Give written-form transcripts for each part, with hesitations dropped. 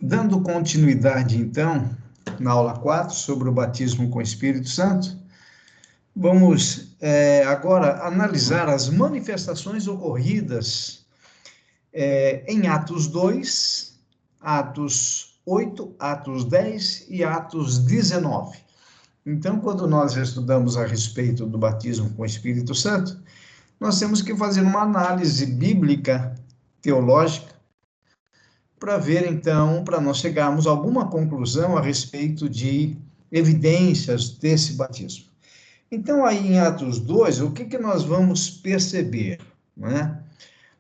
Dando continuidade, então, na aula 4, sobre o batismo com o Espírito Santo, vamos agora analisar as manifestações ocorridas em Atos 2, Atos 8, Atos 10 e Atos 19. Então, quando nós estudamos a respeito do batismo com o Espírito Santo, nós temos que fazer uma análise bíblica, teológica, para ver, então, para nós chegarmos a alguma conclusão a respeito de evidências desse batismo. Então, aí em Atos 2, o que nós vamos perceber? Né?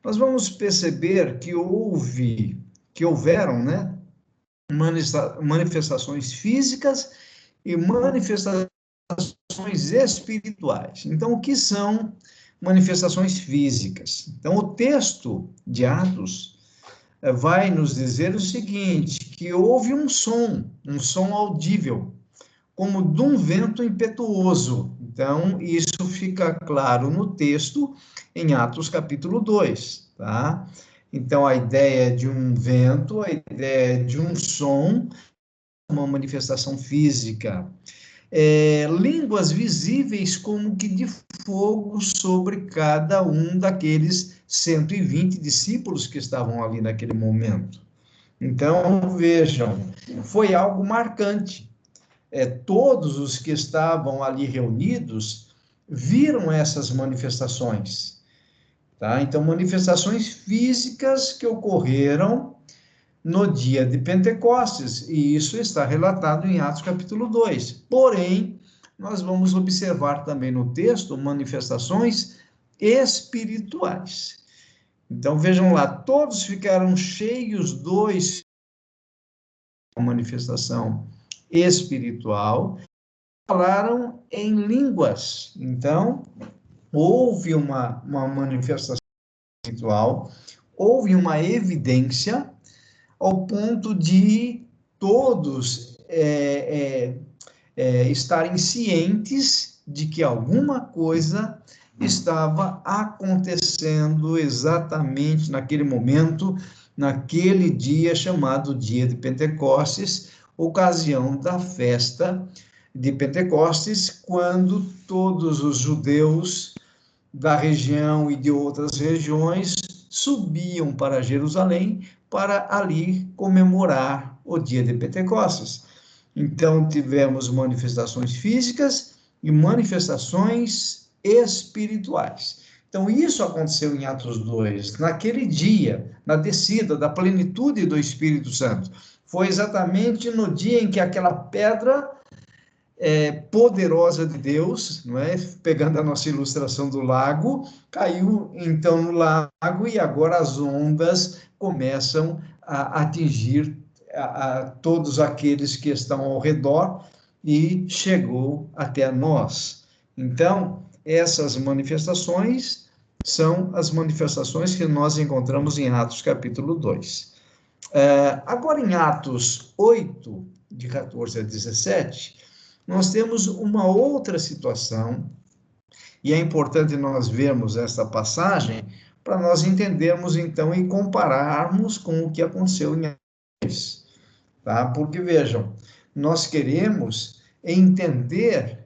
Nós vamos perceber que houveram, né, manifestações físicas e manifestações espirituais. Então, o que são manifestações físicas? Então, o texto de Atos vai nos dizer o seguinte, que houve um som audível, como de um vento impetuoso. Então, isso fica claro no texto, em Atos capítulo 2, tá? Então, a ideia de um vento, a ideia de um som, uma manifestação física. Línguas visíveis como que de fogo sobre cada um daqueles 120 discípulos que estavam ali naquele momento. Então, vejam, foi algo marcante. Todos os que estavam ali reunidos viram essas manifestações, tá? Então, manifestações físicas que ocorreram no dia de Pentecostes, e isso está relatado em Atos capítulo 2. Porém, nós vamos observar também no texto manifestações espirituais. Então, vejam lá, todos ficaram cheios do Espírito, manifestação espiritual, falaram em línguas. Então, houve uma manifestação espiritual, houve uma evidência ao ponto de todos estarem cientes de que alguma coisa estava acontecendo exatamente naquele momento, naquele dia chamado dia de Pentecostes, ocasião da festa de Pentecostes, quando todos os judeus da região e de outras regiões subiam para Jerusalém para ali comemorar o dia de Pentecostes. Então, tivemos manifestações físicas e manifestações espirituais. Então, isso aconteceu em Atos 2, naquele dia, na descida da plenitude do Espírito Santo. Foi exatamente no dia em que aquela pedra poderosa de Deus, não é? Pegando a nossa ilustração do lago, caiu então no lago e agora as ondas começam a atingir a todos aqueles que estão ao redor e chegou até nós. Então, essas manifestações são as manifestações que nós encontramos em Atos capítulo 2. Agora, em Atos 8, de 14 a 17, nós temos uma outra situação, e é importante nós vermos essa passagem para nós entendermos, então, e compararmos com o que aconteceu em Atos, tá? Porque, vejam, nós queremos entender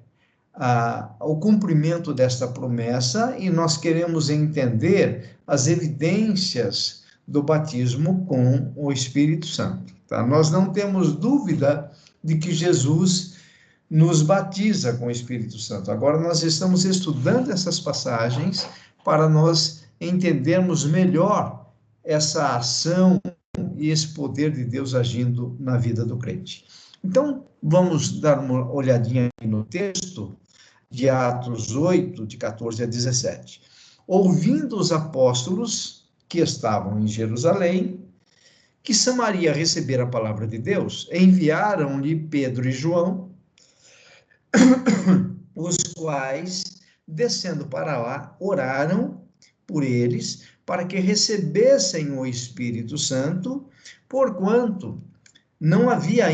o cumprimento desta promessa e nós queremos entender as evidências do batismo com o Espírito Santo, tá? Nós não temos dúvida de que Jesus nos batiza com o Espírito Santo. Agora nós estamos estudando essas passagens para nós entendermos melhor essa ação e esse poder de Deus agindo na vida do crente. Então, vamos dar uma olhadinha no texto de Atos 8, de 14 a 17. Ouvindo os apóstolos que estavam em Jerusalém, que Samaria recebera a palavra de Deus, enviaram-lhe Pedro e João, os quais, descendo para lá, oraram por eles, para que recebessem o Espírito Santo, porquanto não havia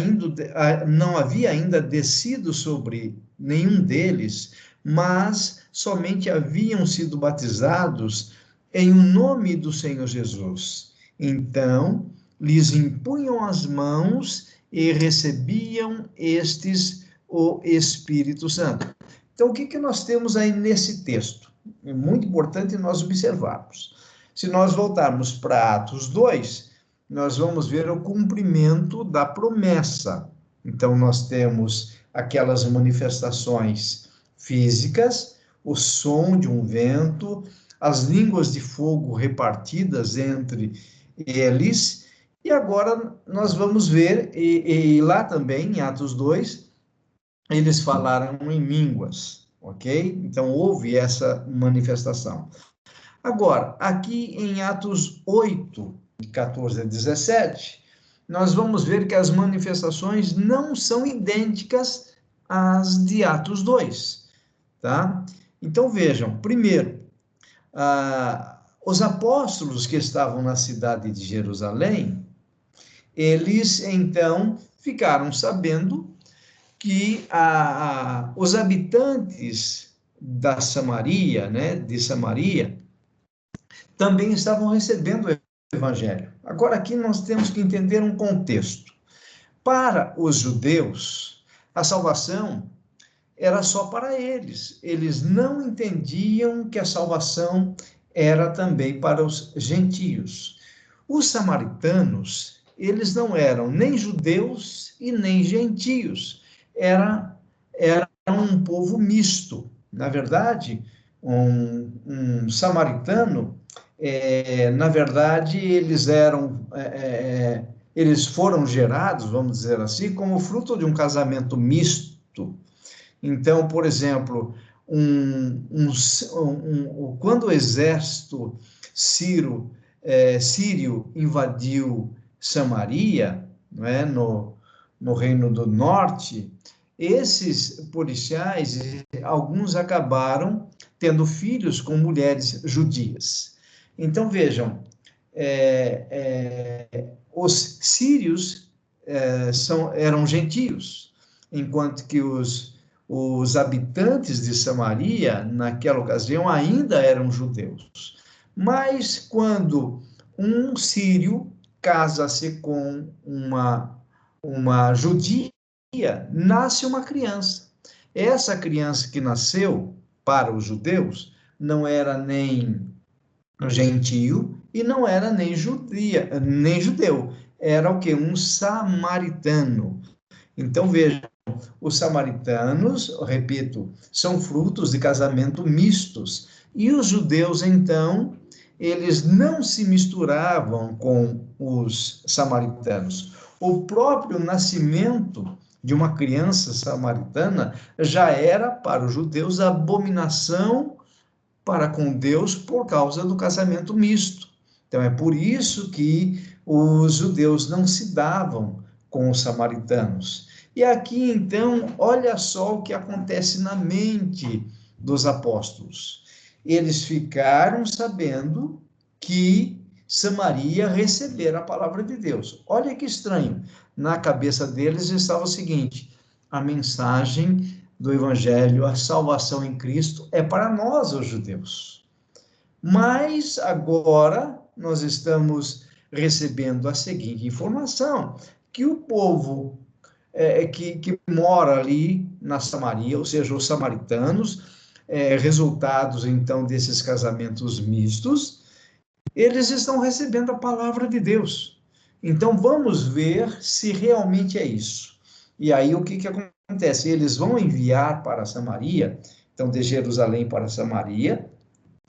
ainda descido sobre nenhum deles, mas somente haviam sido batizados em nome do Senhor Jesus. Então, lhes impunham as mãos e recebiam estes o Espírito Santo. Então, o que nós temos aí nesse texto? É muito importante nós observarmos. Se nós voltarmos para Atos 2, nós vamos ver o cumprimento da promessa. Então, nós temos aquelas manifestações físicas, o som de um vento, as línguas de fogo repartidas entre eles, e agora nós vamos ver, e lá também, em Atos 2, eles falaram em línguas, ok? Então, houve essa manifestação. Agora, aqui em Atos 8, de 14 a 17, nós vamos ver que as manifestações não são idênticas às de Atos 2, tá? Então, vejam, primeiro, os apóstolos que estavam na cidade de Jerusalém, eles, então, ficaram sabendo que os habitantes da Samaria, né, de Samaria, também estavam recebendo o evangelho. Agora, aqui nós temos que entender um contexto. Para os judeus, a salvação era só para eles. Eles não entendiam que a salvação era também para os gentios. Os samaritanos, eles não eram nem judeus e nem gentios. Era um povo misto. Na verdade, um samaritano, na verdade, eles foram gerados, vamos dizer assim, como fruto de um casamento misto. Então, por exemplo, quando o exército sírio invadiu Samaria, não é, no Reino do Norte, esses policiais, alguns acabaram tendo filhos com mulheres judias. Então, vejam, os sírios eram gentios, enquanto que os habitantes de Samaria, naquela ocasião, ainda eram judeus. Mas quando um sírio casa-se com uma judia, nasce uma criança. Essa criança que nasceu para os judeus não era nem gentio e não era nem judeu. Era o quê? Um samaritano. Então, veja, os samaritanos, repito, são frutos de casamento mistos. E os judeus, então, eles não se misturavam com os samaritanos. O próprio nascimento de uma criança samaritana já era para os judeus abominação para com Deus por causa do casamento misto. Então, é por isso que os judeus não se davam com os samaritanos. E aqui, então, olha só o que acontece na mente dos apóstolos. Eles ficaram sabendo que Samaria recebera a palavra de Deus. Olha que estranho. Na cabeça deles estava o seguinte: a mensagem do Evangelho, a salvação em Cristo, é para nós, os judeus. Mas agora nós estamos recebendo a seguinte informação: que o povo que mora ali na Samaria, ou seja, os samaritanos, resultados então desses casamentos mistos, eles estão recebendo a palavra de Deus. Então vamos ver se realmente é isso. E aí o que acontece? Eles vão enviar para Samaria, então de Jerusalém para Samaria,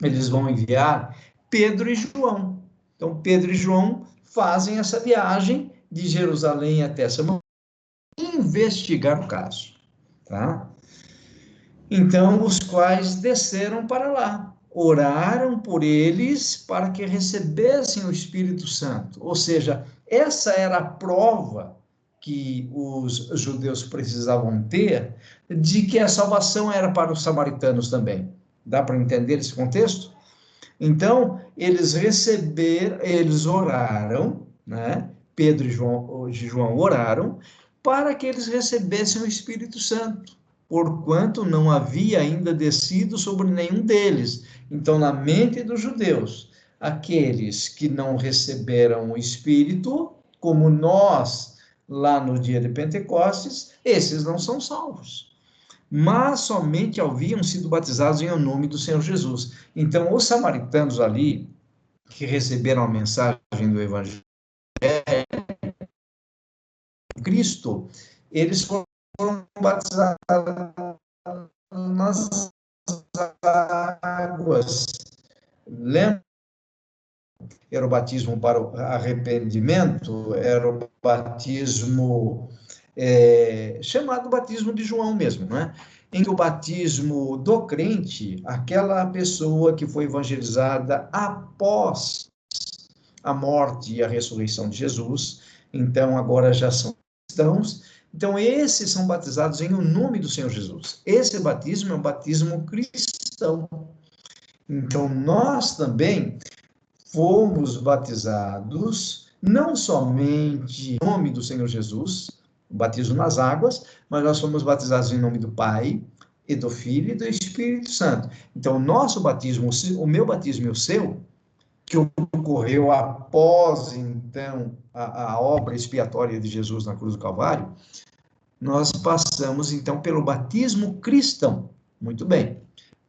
eles vão enviar Pedro e João. Então Pedro e João fazem essa viagem de Jerusalém até Samaria, investigar o caso, tá? Então, os quais desceram para lá, oraram por eles para que recebessem o Espírito Santo. Ou seja, essa era a prova que os judeus precisavam ter de que a salvação era para os samaritanos também. Dá para entender esse contexto? Então, eles oraram, né? Pedro e João oraram para que eles recebessem o Espírito Santo, porquanto não havia ainda descido sobre nenhum deles. Então, na mente dos judeus, aqueles que não receberam o Espírito como nós, lá no dia de Pentecostes, esses não são salvos. Mas somente haviam sido batizados em nome do Senhor Jesus. Então, os samaritanos ali, que receberam a mensagem do Evangelho de Cristo, eles foram batizados nas águas. Lembra? Era o batismo para o arrependimento, era o batismo chamado batismo de João mesmo, né? Em que o batismo do crente, aquela pessoa que foi evangelizada após a morte e a ressurreição de Jesus, então agora já são cristãos, então esses são batizados em o nome do Senhor Jesus. Esse batismo é um batismo cristão. Então nós também fomos batizados não somente em nome do Senhor Jesus, o batismo nas águas, mas nós fomos batizados em nome do Pai, e do Filho e do Espírito Santo. Então, o nosso batismo, o meu batismo e o seu, que ocorreu após, então, a obra expiatória de Jesus na cruz do Calvário, nós passamos, então, pelo batismo cristão. Muito bem.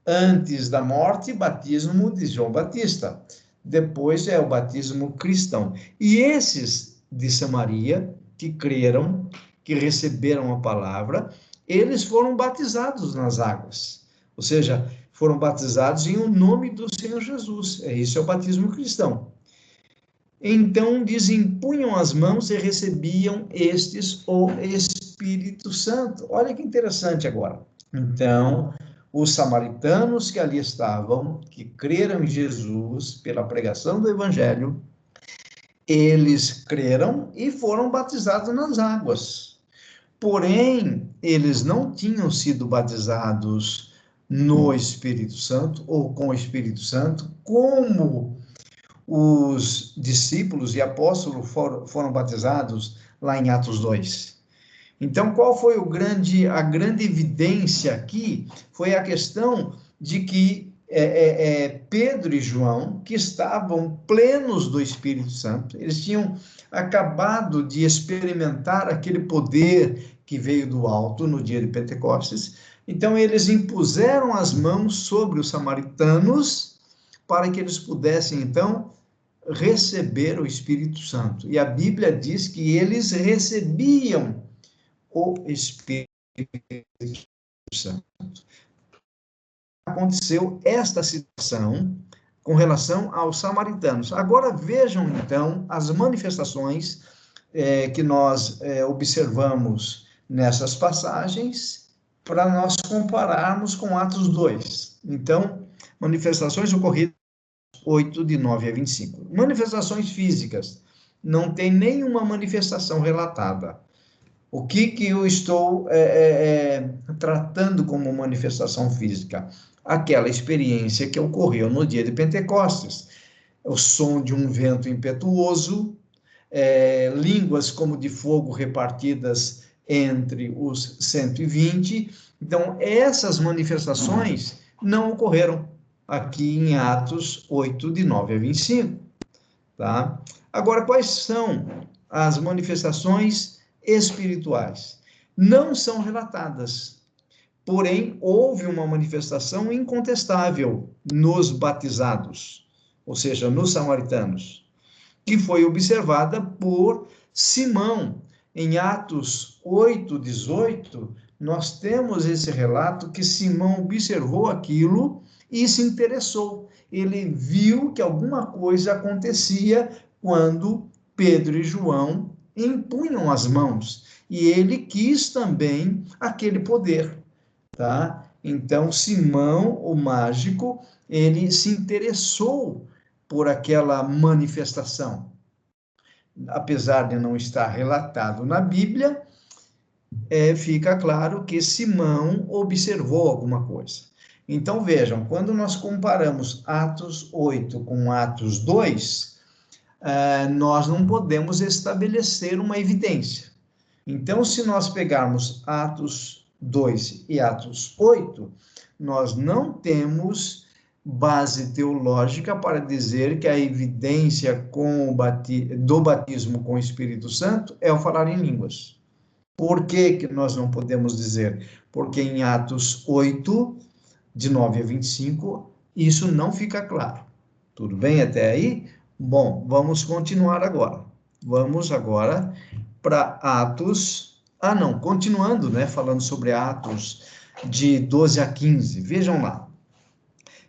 Antes da morte, batismo de João Batista. Depois é o batismo cristão. E esses de Samaria, que creram, que receberam a palavra, eles foram batizados nas águas. Ou seja, foram batizados em o nome do Senhor Jesus. Isso é o batismo cristão. Então, desempunham as mãos e recebiam estes o Espírito Santo. Olha que interessante agora. Então, os samaritanos que ali estavam, que creram em Jesus pela pregação do Evangelho, eles creram e foram batizados nas águas. Porém, eles não tinham sido batizados no Espírito Santo ou com o Espírito Santo, como os discípulos e apóstolos foram batizados lá em Atos 2. Então, qual foi a grande evidência aqui? Foi a questão de que Pedro e João, que estavam plenos do Espírito Santo, eles tinham acabado de experimentar aquele poder que veio do alto no dia de Pentecostes. Então, eles impuseram as mãos sobre os samaritanos para que eles pudessem, então, receber o Espírito Santo. E a Bíblia diz que eles recebiam o Espírito Santo. Aconteceu esta situação com relação aos samaritanos. Agora vejam, então, as manifestações que nós observamos nessas passagens para nós compararmos com Atos 2. Então, manifestações ocorridas 8, de 9 a 25. Manifestações físicas. Não tem nenhuma manifestação relatada. O que eu estou tratando como manifestação física? Aquela experiência que ocorreu no dia de Pentecostes. O som de um vento impetuoso, línguas como de fogo repartidas entre os 120. Então, essas manifestações não ocorreram aqui em Atos 8, de 9 a 25. Tá? Agora, quais são as manifestações espirituais? Não são relatadas, porém, houve uma manifestação incontestável nos batizados, ou seja, nos samaritanos, que foi observada por Simão. Em Atos 8, 18, nós temos esse relato que Simão observou aquilo e se interessou. Ele viu que alguma coisa acontecia quando Pedro e João impunham as mãos. E ele quis também aquele poder, tá? Então, Simão, o mágico, ele se interessou por aquela manifestação. Apesar de não estar relatado na Bíblia, fica claro que Simão observou alguma coisa. Então, vejam, quando nós comparamos Atos 8 com Atos 2, nós não podemos estabelecer uma evidência. Então, se nós pegarmos Atos 2 e Atos 8, nós não temos base teológica para dizer que a evidência do batismo com o Espírito Santo é o falar em línguas. Por que que nós não podemos dizer? Porque em Atos 8, de 9 a 25, isso não fica claro. Tudo bem até aí? Bom, vamos continuar agora. Vamos agora para Atos. Ah, não, continuando, né? Falando sobre Atos de 12 a 15. Vejam lá.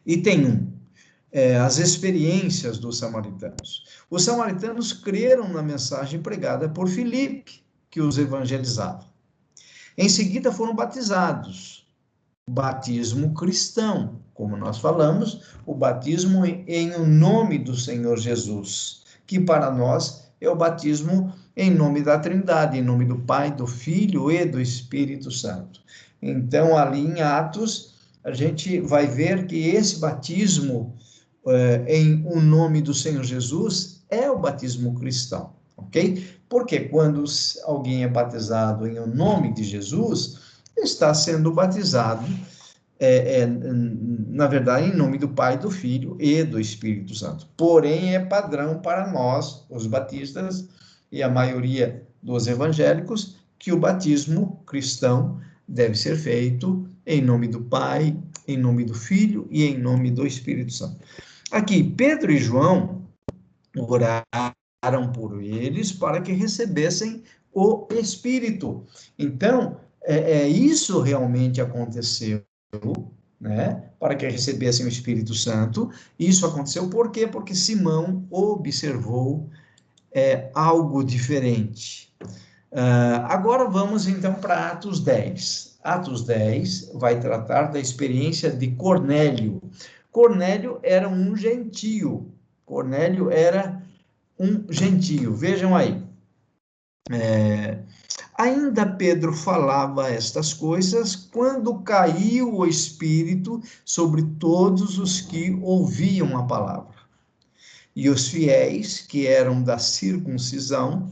Item 1. As experiências dos samaritanos. Os samaritanos creram na mensagem pregada por Filipe, que os evangelizava. Em seguida foram batizados. Batismo cristão, como nós falamos, o batismo em o nome do Senhor Jesus, que para nós é o batismo em nome da Trindade, em nome do Pai, do Filho e do Espírito Santo. Então, ali em Atos, a gente vai ver que esse batismo em o nome do Senhor Jesus é o batismo cristão, ok? Porque quando alguém é batizado em o nome de Jesus, está sendo batizado, na verdade, em nome do Pai, do Filho e do Espírito Santo. Porém, é padrão para nós, os batistas, e a maioria dos evangélicos, que o batismo cristão deve ser feito em nome do Pai, em nome do Filho e em nome do Espírito Santo. Aqui, Pedro e João oraram por eles para que recebessem o Espírito. Então, isso realmente aconteceu, né? Para que recebessem o Espírito Santo. Isso aconteceu por quê? Porque Simão observou algo diferente. Agora vamos então para Atos 10. Atos 10 vai tratar da experiência de Cornélio. Cornélio era um gentio. Cornélio era um gentio. Vejam aí. Ainda Pedro falava estas coisas quando caiu o Espírito sobre todos os que ouviam a palavra. E os fiéis, que eram da circuncisão,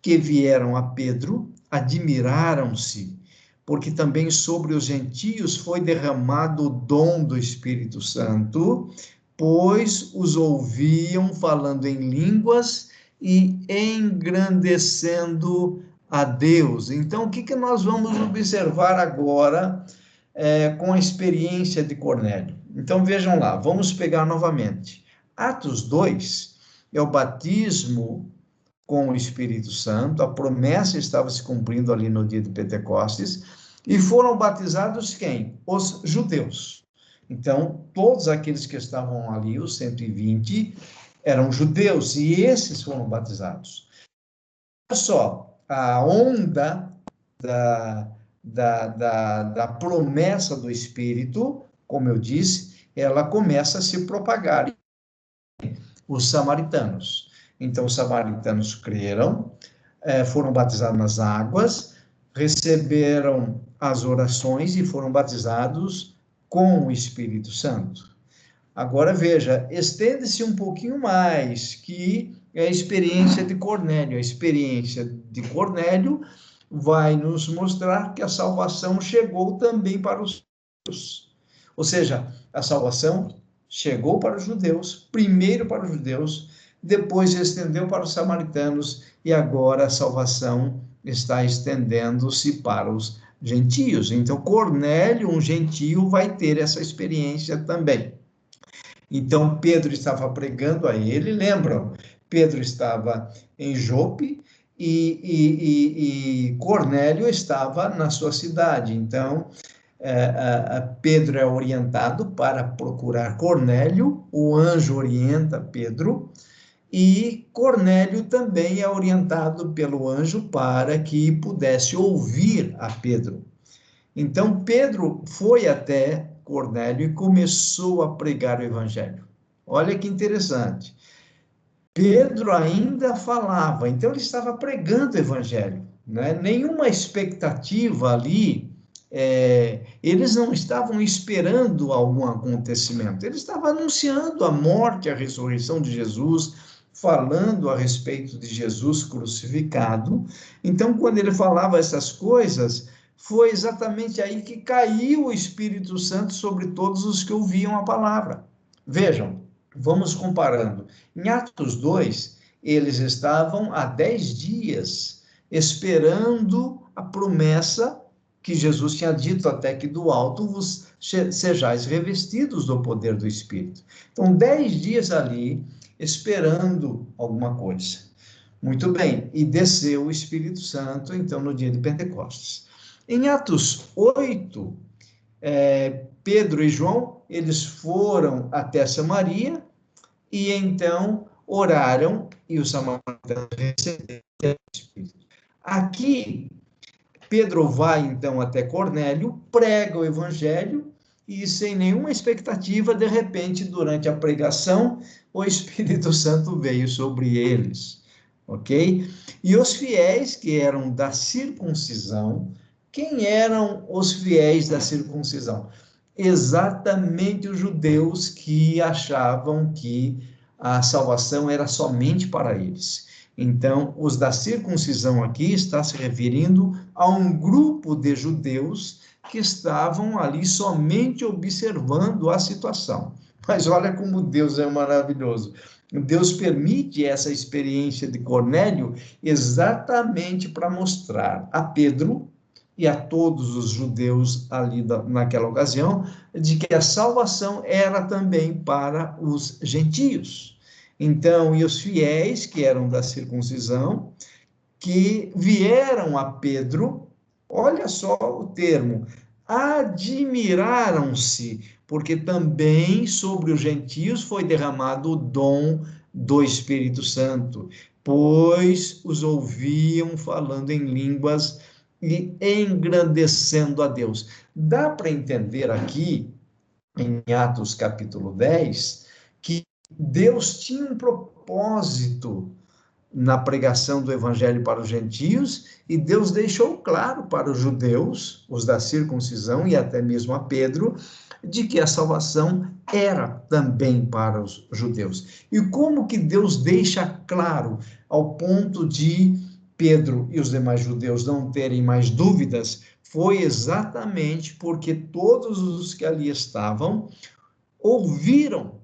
que vieram a Pedro, admiraram-se, porque também sobre os gentios foi derramado o dom do Espírito Santo, pois os ouviam falando em línguas e engrandecendo a Deus. Então, o que nós vamos observar agora com a experiência de Cornélio? Então, vejam lá, vamos pegar novamente. Atos 2 é o batismo com o Espírito Santo, a promessa estava se cumprindo ali no dia de Pentecostes, e foram batizados quem? Os judeus. Então, todos aqueles que estavam ali, os 120, eram judeus, e esses foram batizados. Olha só, a onda da promessa do Espírito, como eu disse, ela começa a se propagar. Os samaritanos. Então, os samaritanos creram, foram batizados nas águas, receberam as orações e foram batizados com o Espírito Santo. Agora, veja, estende-se um pouquinho mais, que é a experiência de Cornélio. A experiência de Cornélio vai nos mostrar que a salvação chegou também para os judeus. Ou seja, a salvação chegou para os judeus, primeiro para os judeus, depois estendeu para os samaritanos, e agora a salvação está estendendo-se para os gentios. Então, Cornélio, um gentio, vai ter essa experiência também. Então, Pedro estava pregando a ele, lembram? Pedro estava em Jope e Cornélio estava na sua cidade. Então, Pedro é orientado para procurar Cornélio, o anjo orienta Pedro, e Cornélio também é orientado pelo anjo para que pudesse ouvir a Pedro. Então, Pedro foi até Cornélio e começou a pregar o evangelho. Olha que interessante. Pedro ainda falava, então ele estava pregando o evangelho, né? Nenhuma expectativa ali, eles não estavam esperando algum acontecimento, eles estavam anunciando a morte, a ressurreição de Jesus, falando a respeito de Jesus crucificado. Então, quando ele falava essas coisas, foi exatamente aí que caiu o Espírito Santo sobre todos os que ouviam a palavra. Vejam, vamos comparando. Em Atos 2, eles estavam há 10 dias esperando a promessa que Jesus tinha dito, até que do alto vos sejais revestidos do poder do Espírito. Então, 10 dias ali, esperando alguma coisa. Muito bem, e desceu o Espírito Santo, então, no dia de Pentecostes. Em Atos 8, Pedro e João, eles foram até Samaria, e então oraram, e os samaritanos receberam o Espírito. Aqui, Pedro vai então até Cornélio, prega o evangelho, e sem nenhuma expectativa, de repente, durante a pregação, o Espírito Santo veio sobre eles, ok? E os fiéis que eram da circuncisão, quem eram os fiéis da circuncisão? Exatamente os judeus que achavam que a salvação era somente para eles. Então, os da circuncisão aqui está se referindo a um grupo de judeus que estavam ali somente observando a situação. Mas olha como Deus é maravilhoso. Deus permite essa experiência de Cornélio exatamente para mostrar a Pedro e a todos os judeus ali naquela ocasião, de que a salvação era também para os gentios. Então, e os fiéis, que eram da circuncisão, que vieram a Pedro, olha só o termo, admiraram-se, porque também sobre os gentios foi derramado o dom do Espírito Santo, pois os ouviam falando em línguas e engrandecendo a Deus. Dá para entender aqui, em Atos capítulo 10, que Deus tinha um propósito na pregação do evangelho para os gentios, e Deus deixou claro para os judeus, os da circuncisão, e até mesmo a Pedro, de que a salvação era também para os judeus. E como que Deus deixa claro, ao ponto de Pedro e os demais judeus não terem mais dúvidas, foi exatamente porque todos os que ali estavam ouviram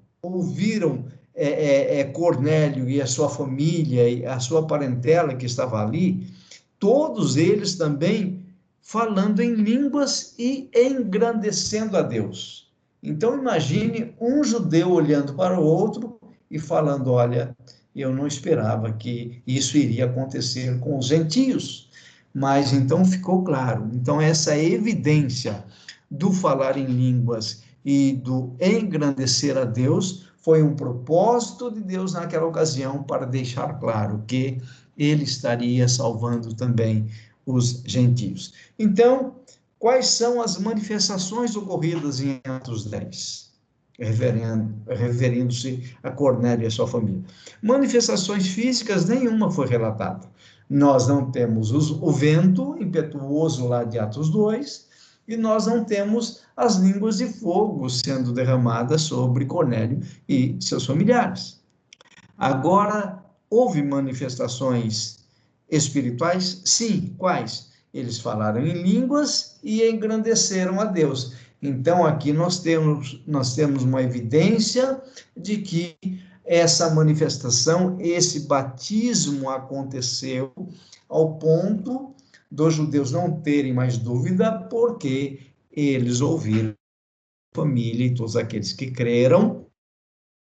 Cornélio e a sua família e a sua parentela que estava ali, todos eles também falando em línguas e engrandecendo a Deus. Então imagine um judeu olhando para o outro e falando: olha, eu não esperava que isso iria acontecer com os gentios, mas então ficou claro. Então essa evidência do falar em línguas e do engrandecer a Deus foi um propósito de Deus naquela ocasião, para deixar claro que ele estaria salvando também os gentios. Então, quais são as manifestações ocorridas em Atos 10? Referindo-se a Cornélio e a sua família. Manifestações físicas, nenhuma foi relatada. Nós não temos o vento impetuoso lá de Atos 2, e nós não temos as línguas de fogo sendo derramadas sobre Cornélio e seus familiares. Agora, houve manifestações espirituais? Sim. Quais? Eles falaram em línguas e engrandeceram a Deus. Então, aqui nós temos uma evidência de que essa manifestação, esse batismo aconteceu ao ponto dos judeus não terem mais dúvida, porque eles ouviram a família e todos aqueles que creram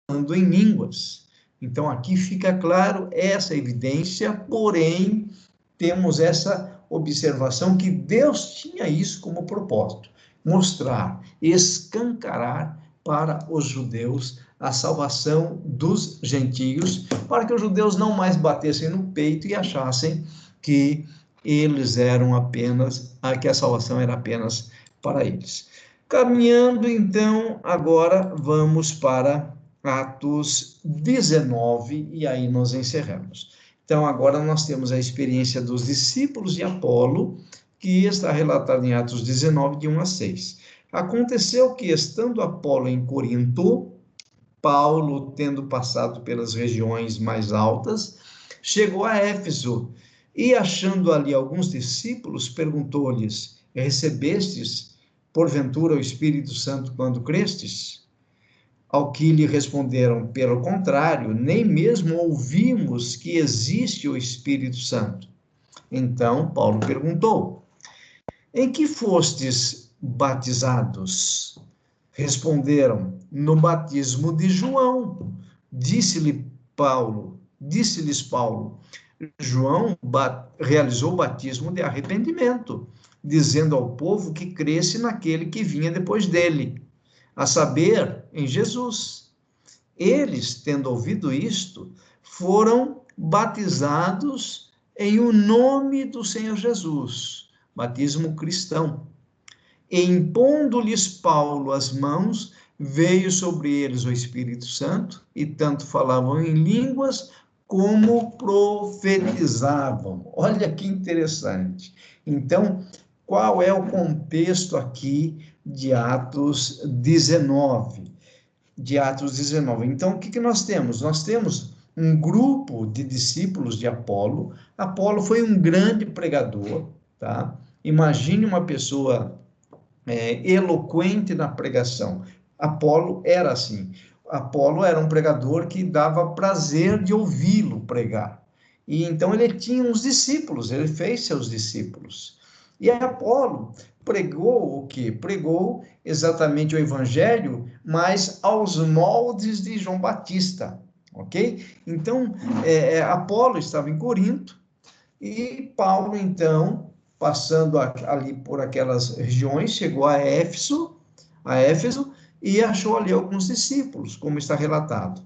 falando em línguas. Então, aqui fica claro essa evidência, porém, temos essa observação que Deus tinha isso como propósito: mostrar, escancarar para os judeus a salvação dos gentios, para que os judeus não mais batessem no peito e achassem que eles eram apenas, que a salvação era apenas para eles. Caminhando, então, agora vamos para Atos 19, e aí nós encerramos. Então, agora nós temos a experiência dos discípulos de Apolo, que está relatada em Atos 19, de 1 a 6. Aconteceu que, estando Apolo em Corinto, Paulo, tendo passado pelas regiões mais altas, chegou a Éfeso, e achando ali alguns discípulos, perguntou-lhes: recebestes, porventura, o Espírito Santo quando crestes? Ao que lhe responderam, pelo contrário, nem mesmo ouvimos que existe o Espírito Santo. Então Paulo perguntou: em que fostes batizados? Responderam: no batismo de João. Disse-lhes Paulo: João realizou o batismo de arrependimento, dizendo ao povo que cresce naquele que vinha depois dele, a saber, em Jesus. Eles, tendo ouvido isto, foram batizados em o nome do Senhor Jesus, batismo cristão. E impondo-lhes Paulo as mãos, veio sobre eles o Espírito Santo, e tanto falavam em línguas como profetizavam. Olha que interessante. Então, qual é o contexto aqui de Atos 19? Então, o que nós temos? Nós temos um grupo de discípulos de Apolo. Apolo foi um grande pregador, tá? Imagine uma pessoa eloquente na pregação. Apolo era assim. Apolo era um pregador que dava prazer de ouvi-lo pregar. E então ele tinha uns discípulos, ele fez seus discípulos. E Apolo pregou o quê? Pregou exatamente o evangelho, mas aos moldes de João Batista, ok? Então, Apolo estava em Corinto e Paulo, então, passando ali por aquelas regiões, chegou a Éfeso, e achou ali alguns discípulos, como está relatado.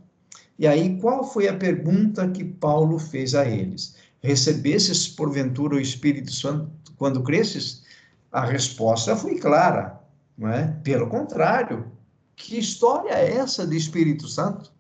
E aí, qual foi a pergunta que Paulo fez a eles? Recebesses, porventura, o Espírito Santo quando cresces? A resposta foi clara, não é? Pelo contrário, que história é essa de Espírito Santo?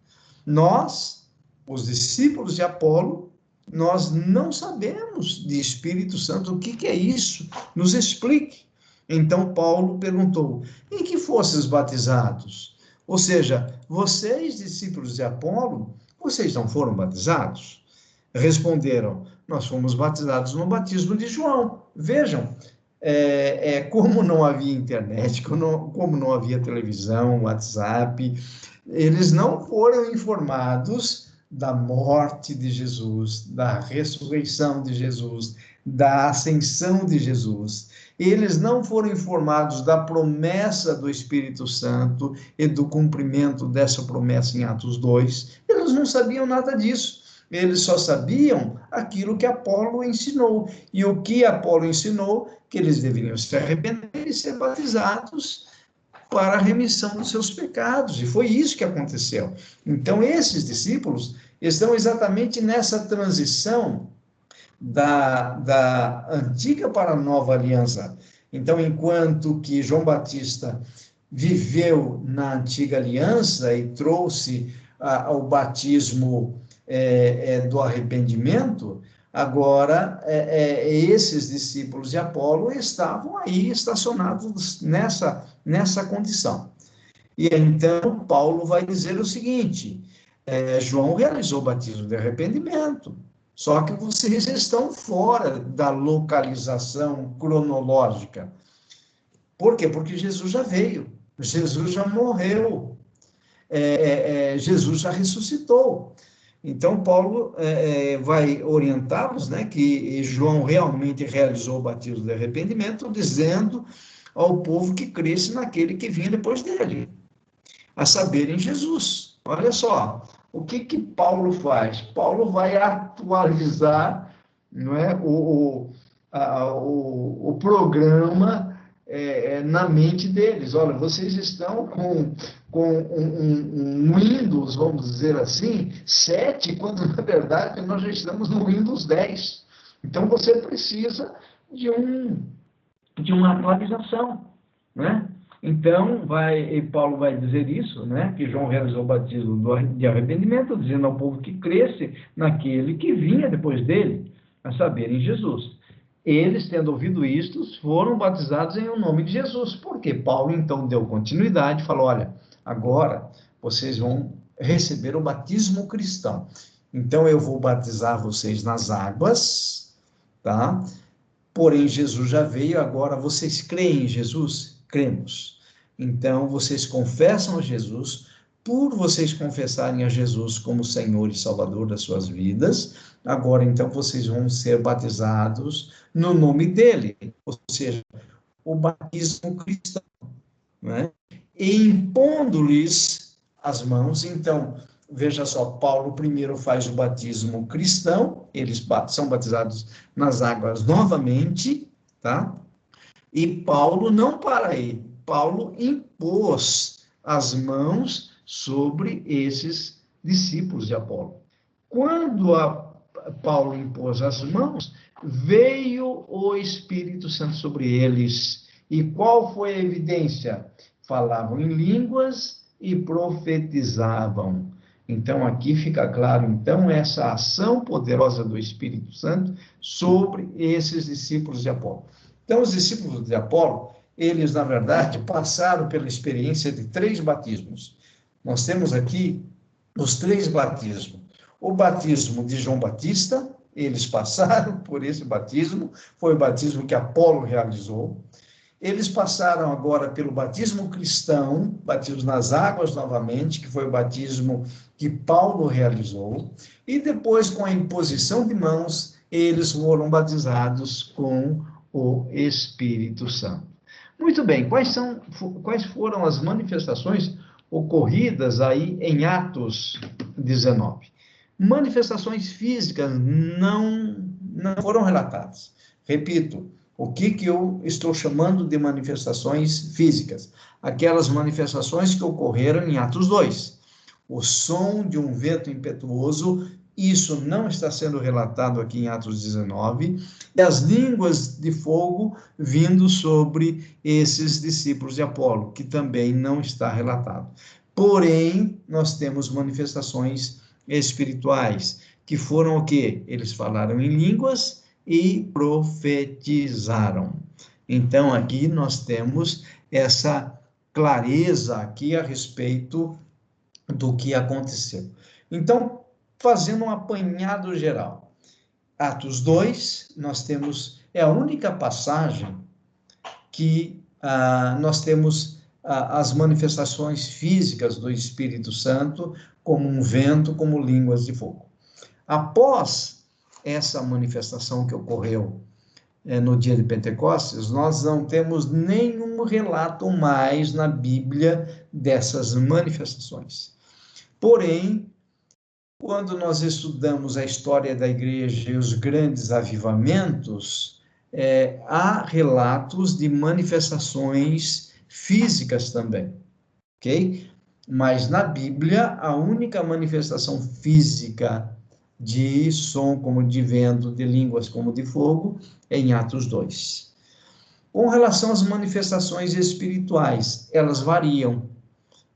Nós, os discípulos de Apolo, nós não sabemos de Espírito Santo. O que é isso? Nos explique. Então Paulo perguntou: em que fostes batizados? Ou seja, vocês, discípulos de Apolo, vocês não foram batizados? Responderam: nós fomos batizados no batismo de João. Vejam, como não havia internet, como não havia televisão, WhatsApp, eles não foram informados da morte de Jesus, da ressurreição de Jesus, da ascensão de Jesus. Eles não foram informados da promessa do Espírito Santo e do cumprimento dessa promessa em Atos 2. Eles não sabiam nada disso. Eles só sabiam aquilo que Apolo ensinou. E o que Apolo ensinou? Que eles deveriam se arrepender e ser batizados para a remissão dos seus pecados. E foi isso que aconteceu. Então, esses discípulos estão exatamente nessa transição da antiga para a nova aliança. Então, enquanto que João Batista viveu na antiga aliança e trouxe o batismo do arrependimento, agora esses discípulos de Apolo estavam aí estacionados nessa condição. E então Paulo vai dizer o seguinte: João realizou o batismo de arrependimento, só que vocês estão fora da localização cronológica. Por quê? Porque Jesus já veio, Jesus já morreu, Jesus já ressuscitou. Então, Paulo vai orientá-los, né, que João realmente realizou o batismo de arrependimento, dizendo ao povo que cresce naquele que vinha depois dele, a saber, em Jesus. Olha só, o que Paulo faz? Paulo vai atualizar, não é, o programa na mente deles. Olha, vocês estão com um Windows, vamos dizer assim, 7, quando na verdade nós já estamos no Windows 10. Então você precisa de uma atualização, né? Então, Paulo vai dizer isso, né? Que João realizou o batismo de arrependimento, dizendo ao povo que cresce naquele que vinha depois dele, a saber, em Jesus. Eles, tendo ouvido isto, foram batizados em nome de Jesus. Porque Paulo, então, deu continuidade e falou: olha, agora vocês vão receber o batismo cristão. Então, eu vou batizar vocês nas águas, tá? Porém, Jesus já veio, agora vocês creem em Jesus? Cremos. Então, vocês confessam a Jesus por vocês confessarem a Jesus como Senhor e Salvador das suas vidas, agora então vocês vão ser batizados no nome dele, ou seja, o batismo cristão, né? E impondo-lhes as mãos, então, veja só, Paulo primeiro faz o batismo cristão, eles são batizados nas águas novamente, tá? E Paulo não para aí, Paulo impôs as mãos sobre esses discípulos de Apolo. Quando Paulo impôs as mãos, veio o Espírito Santo sobre eles. E qual foi a evidência? Falavam em línguas e profetizavam. Então, aqui fica claro, então, essa ação poderosa do Espírito Santo sobre esses discípulos de Apolo. Então, os discípulos de Apolo, eles, na verdade, passaram pela experiência de 3 batismos. Nós temos aqui os 3 batismos. O batismo de João Batista, eles passaram por esse batismo, foi o batismo que Apolo realizou. Eles passaram agora pelo batismo cristão, batismo nas águas novamente, que foi o batismo que Paulo realizou. E depois, com a imposição de mãos, eles foram batizados com o Espírito Santo. Muito bem, quais foram as manifestações ocorridas aí em Atos 19? Manifestações físicas não foram relatadas. Repito, o que eu estou chamando de manifestações físicas? Aquelas manifestações que ocorreram em Atos 2. O som de um vento impetuoso, isso não está sendo relatado aqui em Atos 19, e as línguas de fogo vindo sobre esses discípulos de Apolo, que também não está relatado. Porém, nós temos manifestações espirituais, que foram o quê? Eles falaram em línguas e profetizaram. Então, aqui nós temos essa clareza aqui a respeito do que aconteceu. Então, fazendo um apanhado geral, Atos 2, nós temos, é a única passagem que nós temos as manifestações físicas do Espírito Santo, como um vento, como línguas de fogo. Após essa manifestação que ocorreu no dia de Pentecostes, nós não temos nenhum relato mais na Bíblia dessas manifestações. Porém, quando nós estudamos a história da igreja e os grandes avivamentos, há relatos de manifestações físicas também, ok? Mas na Bíblia, a única manifestação física de som como de vento, de línguas como de fogo, é em Atos 2. Com relação às manifestações espirituais, elas variam,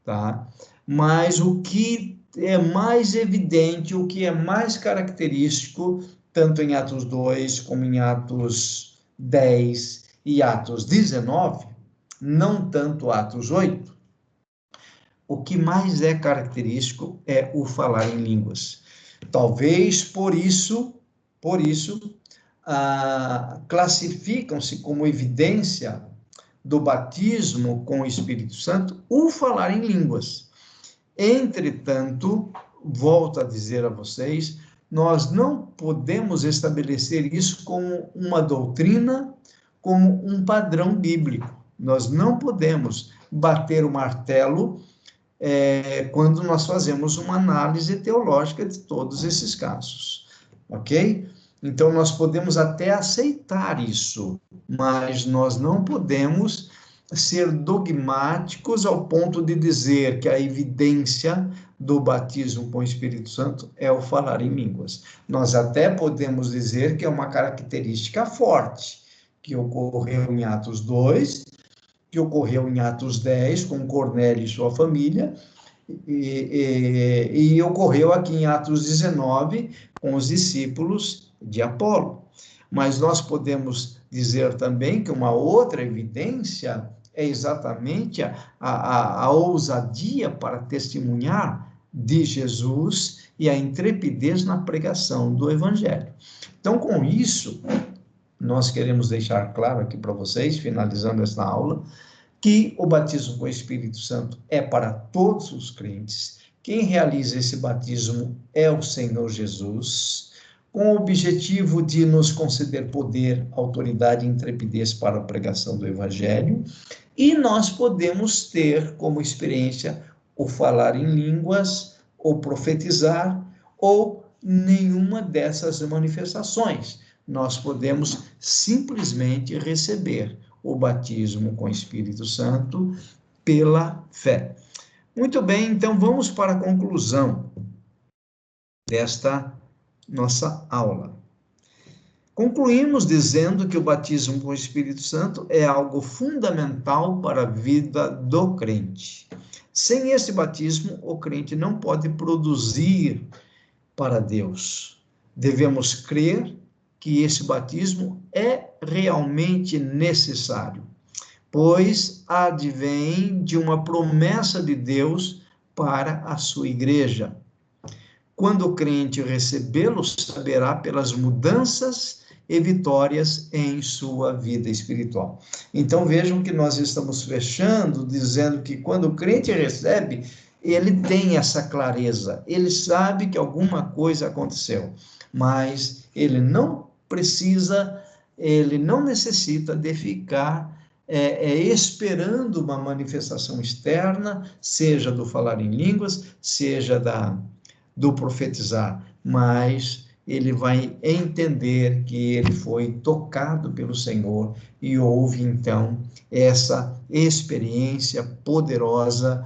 tá? Mas o que é mais evidente, o que é mais característico, tanto em Atos 2, como em Atos 10 e Atos 19, não tanto Atos 8, o que mais é característico é o falar em línguas. Talvez por isso, classificam-se como evidência do batismo com o Espírito Santo o falar em línguas. Entretanto, volto a dizer a vocês, nós não podemos estabelecer isso como uma doutrina, como um padrão bíblico. Nós não podemos bater o martelo quando nós fazemos uma análise teológica de todos esses casos, ok? Então, nós podemos até aceitar isso, mas nós não podemos ser dogmáticos ao ponto de dizer que a evidência do batismo com o Espírito Santo é o falar em línguas. Nós até podemos dizer que é uma característica forte, que ocorreu em Atos 2, que ocorreu em Atos 10, com Cornélio e sua família, e ocorreu aqui em Atos 19, com os discípulos de Apolo. Mas nós podemos dizer também que uma outra evidência é exatamente a ousadia para testemunhar de Jesus e a intrepidez na pregação do Evangelho. Então, com isso, nós queremos deixar claro aqui para vocês, finalizando esta aula, que o batismo com o Espírito Santo é para todos os crentes. Quem realiza esse batismo é o Senhor Jesus, com o objetivo de nos conceder poder, autoridade e intrepidez para a pregação do Evangelho, e nós podemos ter como experiência o falar em línguas, ou profetizar, ou nenhuma dessas manifestações. Nós podemos simplesmente receber o batismo com o Espírito Santo pela fé. Muito bem, então vamos para a conclusão desta nossa aula. Concluímos dizendo que o batismo com o Espírito Santo é algo fundamental para a vida do crente. Sem esse batismo, o crente não pode produzir para Deus. Devemos crer que esse batismo é realmente necessário, pois advém de uma promessa de Deus para a sua igreja. Quando o crente recebê-lo, saberá pelas mudanças e vitórias em sua vida espiritual. Então vejam que nós estamos fechando dizendo que quando o crente recebe, ele tem essa clareza, ele sabe que alguma coisa aconteceu, mas ele não precisa, ele não necessita de ficar esperando uma manifestação externa, seja do falar em línguas, seja do profetizar, mas ele vai entender que ele foi tocado pelo Senhor e houve, então, essa experiência poderosa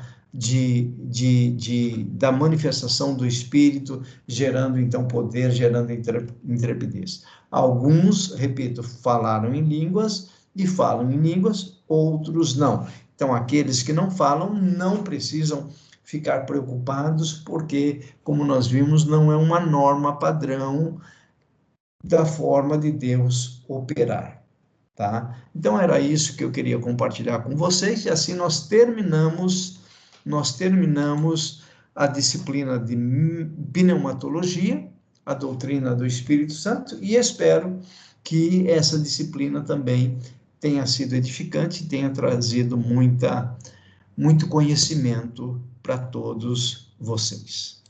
da manifestação do Espírito, gerando, então, poder, gerando intrepidez. Alguns, repito, falaram em línguas e falam em línguas, outros não. Então, aqueles que não falam não precisam ficar preocupados, porque, como nós vimos, não é uma norma padrão da forma de Deus operar, tá? Então, era isso que eu queria compartilhar com vocês, e assim nós terminamos a disciplina de pneumatologia, a doutrina do Espírito Santo, e espero que essa disciplina também tenha sido edificante, tenha trazido muito conhecimento para todos vocês.